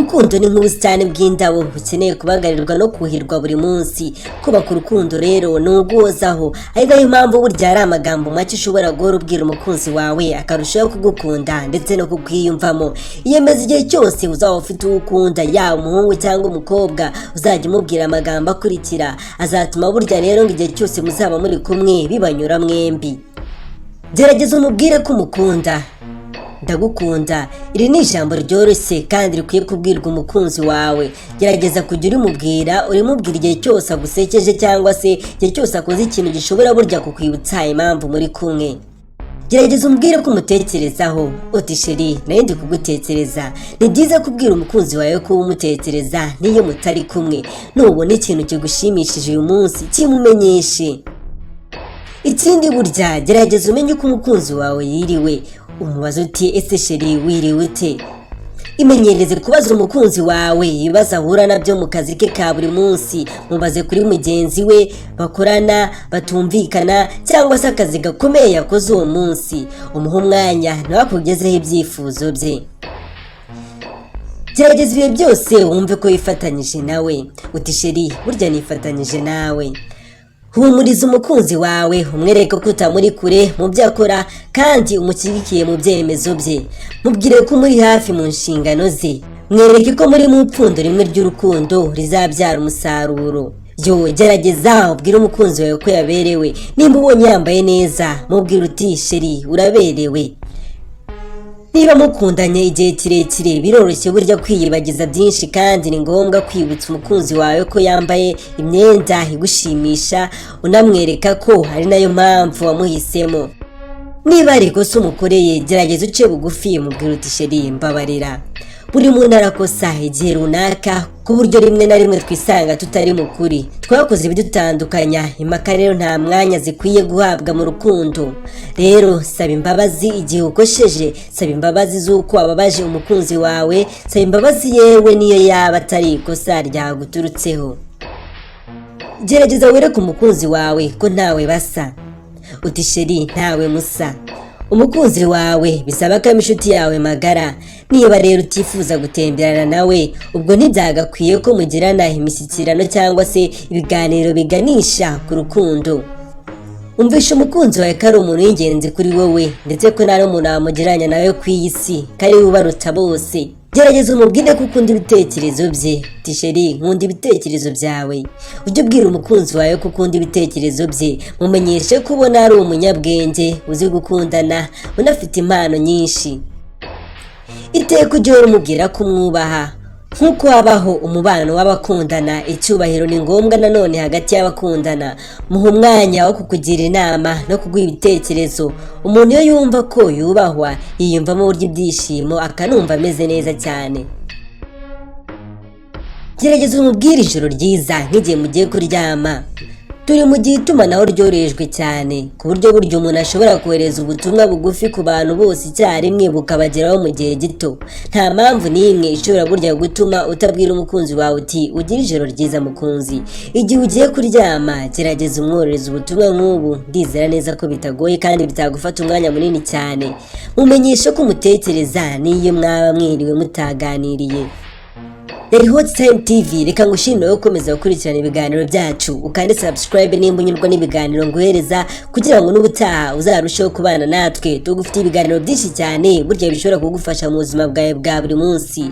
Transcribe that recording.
urukundo ni nk'ubusitani bw'indabo bukeneye kubagarirwa no kuhirwa buri munsi. Kubaka urukundo rero ni uguhozaho, ari nayo mpamvu burya ari amagambo make ushobora guhora ubwira umukunzi wawe akarushaho kugukunda ndetse no kukwiyumvamo. Iyemeza igihe cyose uzaba ufite uwo ukunda, yaba umuhungu cyangwa umukobwa, uzajya umubwira amagambo akurikira azatuma burya rero ngo igihe cyose muzaba muri kumwe bibanyura mwembi. Gerageza umubwire ko umukunda. Ndagukunda, iri ni ijambo ryoroshye kandi rikwiye kubwirwa umukunzi wawe. Gerageza kujya urimubwira igihe cyose agusekeje cyangwa se igihe cyose akoze ikintu gishobora burya kukwibutsa impamvu muri kumwe. Gerageza umubwire ko umutekerezaho. Uti sheri, nayo ndi kugutekereza. Ni byiza kubwira umukunzi wawe ko umutekereza niyo mutari kumwe. Nubona ikintu kigushimishije uyu munsi kimumenyeshe. Ikindi burya gerageza umenye uko umukunzi wawe yiriwe. Umubaza uti ese sheri wiriwe ute? Imenyereze kubaza umukunzi wawe ibibazo ahura nabyo mu kazi ke ka buri munsi. Mubaze kuri mugenzi we bakorana batumvikana cyangwa se akazi gakomeye yakoze uwo munsi. Umuha umwanya nawe akugezeho ibyifuzo bye. Gerageza ibihe byose wumve ko yifatanyije nawe. Uti sheri burya nifatanyije nawe. Humuriza umukunzi wawe, umwereke ko utamuri kure mu byo akora kandi umushyigikiye mu byemezo bye. Mubwire ko muri hafi mu nshingano ze. Mwereke ko muri mu pfundo rimwe ry'urukundo rizabyara umusaruro. Gerageza ubwire umukunzi wawe ko yaberewe. Nimba ubonye yambaye neza, mubwire uti sheri uraberewe. Niba mukundanye igihe kirekire biroroshye burya kwiyibagiza byinshi kandi ni ngombwa kwibutsa umukunzi wawe ko yambaye imyenda igushimisha, unamwereka ko ari nayo mpamvu wamuhisemo. Niba ari ikosa umukoreye, gerageza uce bugufi mubwire uti sheri mbabarira. Buri muntu arakosa igihe runaka, ku buryo rimwe na rimwe twisanga tutari mu kuri. Twakoze ibidutandukanya, impaka rero nta mwanya zikwiye guhabwa mu rukundo. Rero saba imbabazi igihe ukosheje, saba imbabazi z'uko wababaje umukunzi wawe, saba imbabazi yewe niyo yaba atari ikosa ryaguturutseho. Gerageza wereke umukunzi wawe ko ntawe basa. Uti sheri ntawe musa. Umukunzi wawe bisaba ko inshuti yawe magara. Niba rero utifuza gutemberana nawe, ubwo ntibyagakwiye ko mugirana imishyikirano cyangwa se ibiganiro biganisha ku rukundo. Umvisha umukunzi wawe ko ari umuntu w'ingenzi kuri wowe ndetse ko nta n'umuntu wamugiranya nawe ku iyi si, ko ari we ubaruta bose. Gerageza umubwire ko ukunda ibitekerezo bye. Uti sheri nkunda ibitekerezo byawe. Ujye ubwira umukunzi wawe ko ukunda ibitekerezo bye. Mumenyeshe ko ubona ari umunyabwenge, uzi gukundana, unafite impano nyinshi. Iteka ujye umubwira ko umwubaha. Nk'uko habaho umubano w'abakundana, icyubahiro ni ngombwa nanone hagati y'abakundana. Muha umwanya wo kukugira inama no kuguha ibitekerezo. Umuntu iyo yumva ko yubahwa, yiyumvamo uburyo ibyishimo akanumva ameze neza cyane. Gerageza umubwire ijoro ryiza nk'igihe mugiye kuryama. Turi mu gihe itumanaho ryorejwe cyane, ku buryo buryo umuntu ashobora kohereza ubutumwa bugufi ku bantu bose icyarimwe bukabageraho mu gihe gito. Nta mpamvu n'imwe ishobora burya gutuma utabwira umukunzi wawe uti ugire ijoro ryiza mukunzi. Igihe ugiye kuryama, gerageza umwohereza ubutumwa nk'ubu. Ndizera neza ko bitagoye kandi bitagufata umwanya munini cyane. Mumenyeshe ko umutekereza n'iyo mwaba mwiriwe mutaganiriye. Yari Hot Time TV, reka ngushimire gukomeza gukurikirana ibiganiro byacu, ukande subscribe nimba unyurwa n'ibiganiro nguhereza, kugira ngo n'ubutaha uzarusheho kubana natwe. Tugufite ibiganiro byinshi cyane burya bishobora kugufasha mu buzima bwawe bwa buri munsi.